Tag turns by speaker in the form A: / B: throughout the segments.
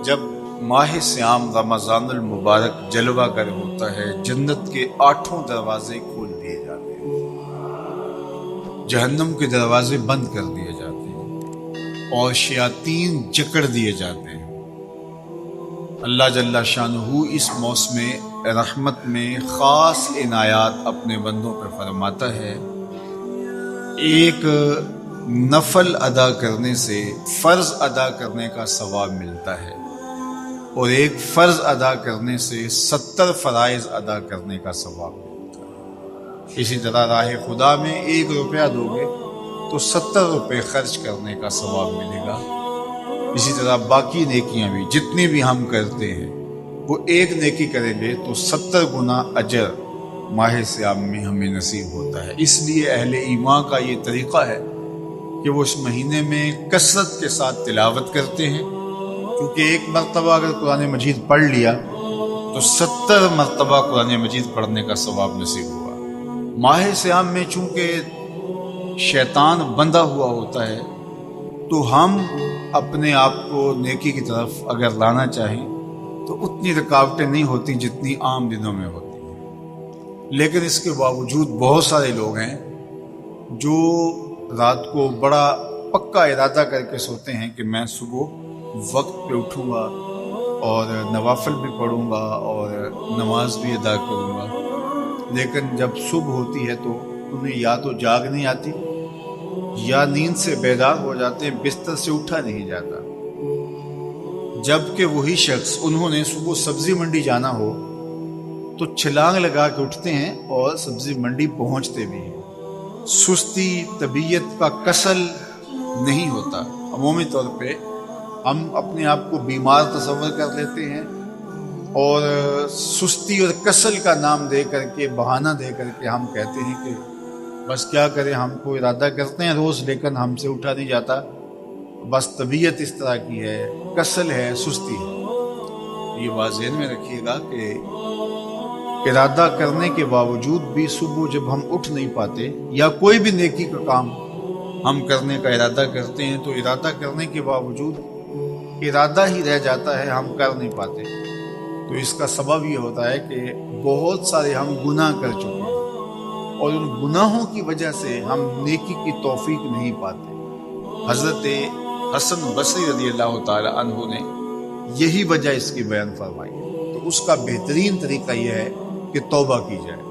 A: جب ماہ سیام رمضان المبارک جلوہ گر ہوتا ہے، جنت کے 8 دروازے کھول دیے جاتے ہیں، جہنم کے دروازے بند کر دیے جاتے ہیں اور شیاطین جکڑ دیے جاتے ہیں۔ اللہ جل شانہ اس موسم رحمت میں خاص عنایات اپنے بندوں پر فرماتا ہے۔ ایک نفل ادا کرنے سے فرض ادا کرنے کا ثواب ملتا ہے اور ایک فرض ادا کرنے سے 70 فرائض ادا کرنے کا ثواب ملتا ہے۔ اسی طرح راہ خدا میں 1 روپیہ دو گے تو 70 روپے خرچ کرنے کا ثواب ملے گا۔ اسی طرح باقی نیکیاں بھی جتنی بھی ہم کرتے ہیں، وہ ایک نیکی کریں گے تو 70 گنا اجر ماہ سیام میں ہمیں نصیب ہوتا ہے۔ اس لیے اہل ایمان کا یہ طریقہ ہے کہ وہ اس مہینے میں کثرت کے ساتھ تلاوت کرتے ہیں، کیونکہ ایک مرتبہ اگر قرآن مجید پڑھ لیا تو 70 مرتبہ قرآن مجید پڑھنے کا ثواب نصیب ہوا۔ ماہ سیام میں چونکہ شیطان بندھا ہوا ہوتا ہے، تو ہم اپنے آپ کو نیکی کی طرف اگر لانا چاہیں تو اتنی رکاوٹیں نہیں ہوتی جتنی عام دنوں میں ہوتی ہیں۔ لیکن اس کے باوجود بہت سارے لوگ ہیں جو رات کو بڑا پکا ارادہ کر کے سوتے ہیں کہ میں صبح وقت پہ اٹھوں گا اور نوافل بھی پڑھوں گا اور نماز بھی ادا کروں گا، لیکن جب صبح ہوتی ہے تو انہیں یا تو جاگ نہیں آتی یا نیند سے بیدار ہو جاتے ہیں، بستر سے اٹھا نہیں جاتا۔ جبکہ وہی شخص انہوں نے صبح سبزی منڈی جانا ہو تو چھلانگ لگا کے اٹھتے ہیں اور سبزی منڈی پہنچتے بھی ہیں۔ سستی طبیعت کا کسل نہیں ہوتا۔ عمومی طور پہ ہم اپنے آپ کو بیمار تصور کر لیتے ہیں اور سستی اور کسل کا نام دے کر کے، بہانہ دے کر کے ہم کہتے ہیں کہ بس کیا کریں، ہم کو ارادہ کرتے ہیں روز لیکن ہم سے اٹھا نہیں جاتا، بس طبیعت اس طرح کی ہے، کسل ہے، سستی ہے۔ یہ بات ذہن میں رکھیے گا کہ ارادہ کرنے کے باوجود بھی صبح جب ہم اٹھ نہیں پاتے یا کوئی بھی نیکی کا کام ہم کرنے کا ارادہ کرتے ہیں تو ارادہ کرنے کے باوجود ارادہ ہی رہ جاتا ہے، ہم کر نہیں پاتے، تو اس کا سبب یہ ہوتا ہے کہ بہت سارے ہم گناہ کر چکے ہیں اور ان گناہوں کی وجہ سے ہم نیکی کی توفیق نہیں پاتے۔ حضرت حسن بصری رضی اللہ تعالی عنہ نے یہی وجہ اس کی بیان فرمائی ہے۔ تو اس کا بہترین طریقہ یہ ہے کہ توبہ کی جائے،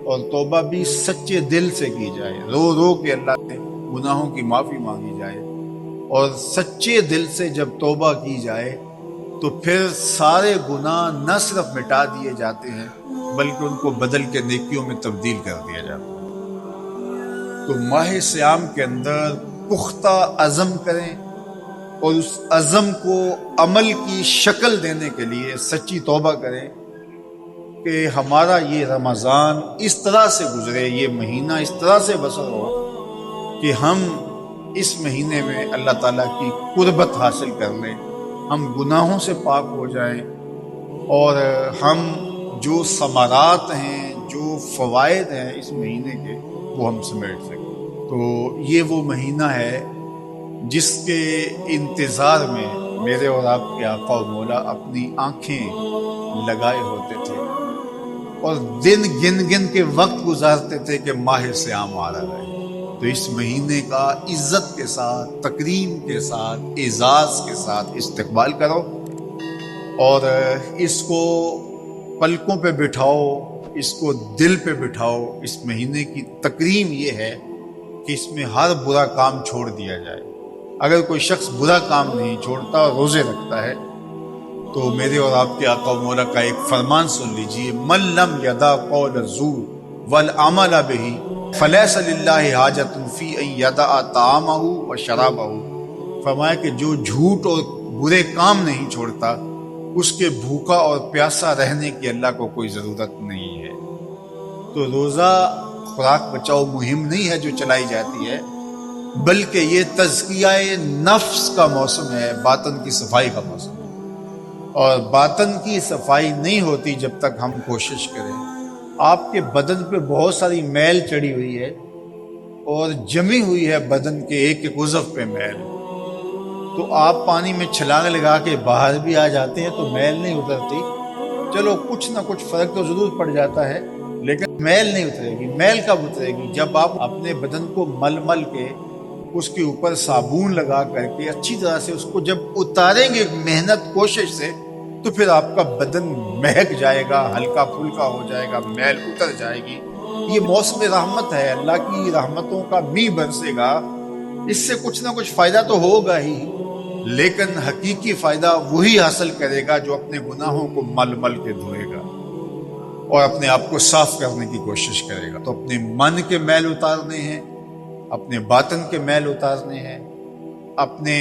A: اور توبہ بھی سچے دل سے کی جائے، رو رو کے اللہ سے گناہوں کی معافی مانگی جائے، اور سچے دل سے جب توبہ کی جائے تو پھر سارے گناہ نہ صرف مٹا دیے جاتے ہیں بلکہ ان کو بدل کے نیکیوں میں تبدیل کر دیا جاتا ہے۔ تو ماہ سیام کے اندر پختہ عزم کریں اور اس عزم کو عمل کی شکل دینے کے لیے سچی توبہ کریں کہ ہمارا یہ رمضان اس طرح سے گزرے، یہ مہینہ اس طرح سے بسر ہو کہ ہم اس مہینے میں اللہ تعالیٰ کی قربت حاصل کر لیں، ہم گناہوں سے پاک ہو جائیں اور ہم جو ثمرات ہیں، جو فوائد ہیں اس مہینے کے، وہ ہم سمیٹ سکیں۔ تو یہ وہ مہینہ ہے جس کے انتظار میں میرے اور آپ کے آقا و مولا اپنی آنکھیں لگائے ہوتے تھے اور دن گن گن کے وقت گزارتے تھے کہ ماہ سیام آ رہا ہے۔ تو اس مہینے کا عزت کے ساتھ، تکریم کے ساتھ، اعزاز کے ساتھ استقبال کرو اور اس کو پلکوں پہ بٹھاؤ، اس کو دل پہ بٹھاؤ۔ اس مہینے کی تکریم یہ ہے کہ اس میں ہر برا کام چھوڑ دیا جائے۔ اگر کوئی شخص برا کام نہیں چھوڑتا اور روزے رکھتا ہے تو میرے اور آپ کے آقا و مولا کا ایک فرمان سن لیجئے، من لم یدع قول الزور والعمل بہ فلیس للہ حاجۃ فی ان یدع طعامہ و شرابہ۔ فرمایا کہ جو جھوٹ اور برے کام نہیں چھوڑتا، اس کے بھوکا اور پیاسا رہنے کی اللہ کو کوئی ضرورت نہیں ہے۔ تو روزہ خوراک بچاؤ مہم نہیں ہے جو چلائی جاتی ہے، بلکہ یہ تزکیہ نفس کا موسم ہے، باطن کی صفائی کا موسم ہے، اور باطن کی صفائی نہیں ہوتی جب تک ہم کوشش کریں۔ آپ کے بدن پہ بہت ساری میل چڑھی ہوئی ہے اور جمی ہوئی ہے بدن کے ایک ایک عضو پہ میل، تو آپ پانی میں چھلانگ لگا کے باہر بھی آ جاتے ہیں تو میل نہیں اترتی. چلو کچھ نہ کچھ فرق تو ضرور پڑ جاتا ہے، لیکن میل نہیں اترے گی. میل کب اترے گی؟ جب آپ اپنے بدن کو مل مل کے اس کے اوپر صابن لگا کر کے اچھی طرح سے اس کو جب اتاریں گے محنت کوشش سے، تو پھر آپ کا بدن مہک جائے گا، ہلکا پھلکا ہو جائے گا، میل اتر جائے گی. یہ موسم رحمت ہے، اللہ کی رحمتوں کا می برسے گا. اس سے کچھ نہ کچھ فائدہ تو ہوگا ہی، لیکن حقیقی فائدہ وہی حاصل کرے گا جو اپنے گناہوں کو مل مل کے دھوئے گا اور اپنے آپ کو صاف کرنے کی کوشش کرے گا. تو اپنے من کے میل اتارنے ہیں، اپنے باطن کے میل اتارنے ہیں، اپنے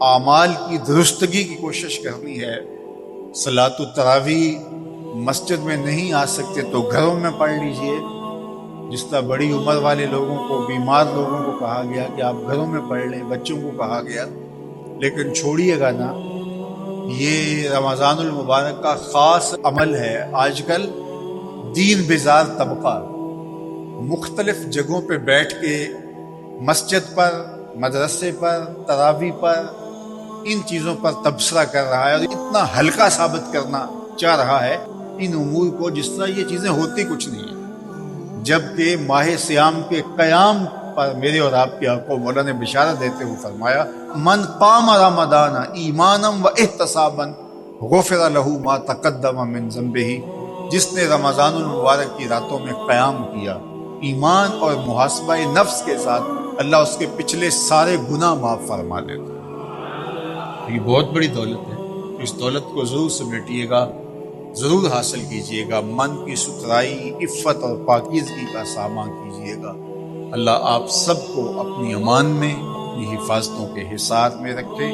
A: اعمال کی درستگی کی کوشش کرنی ہے. صلاۃ التراویح مسجد میں نہیں آ سکتے تو گھروں میں پڑھ لیجئے. جس طرح بڑی عمر والے لوگوں کو، بیمار لوگوں کو کہا گیا کہ آپ گھروں میں پڑھ لیں، بچوں کو کہا گیا. لیکن چھوڑیے گا نا، یہ رمضان المبارک کا خاص عمل ہے. آج کل دین بیزار طبقہ مختلف جگہوں پہ بیٹھ کے مسجد پر، مدرسے پر، تراویح پر، ان چیزوں پر تبصرہ کر رہا ہے اور اتنا ہلکا ثابت کرنا چاہ رہا ہے ان امور کو، جس طرح یہ چیزیں ہوتی کچھ نہیں ہیں. جبکہ ماہ سیام کے قیام پر میرے اور آپ کے آقا مولا نے بشارت دیتے ہوئے فرمایا، من قام رمضان ایمانا و احتسابا غفر لہ ما تقدم من ذنبہ. جس نے رمضان المبارک کی راتوں میں قیام کیا ایمان اور محاسبہ نفس کے ساتھ، اللہ اس کے پچھلے سارے گناہ معاف فرما دیتا. یہ بہت بڑی دولت ہے. اس دولت کو ضرور سمیٹیے گا، ضرور حاصل کیجئے گا. من کی ستھرائی، عفت اور پاکیزگی کا سامان کیجئے گا. اللہ آپ سب کو اپنی امان میں، اپنی حفاظتوں کے حصار میں رکھے.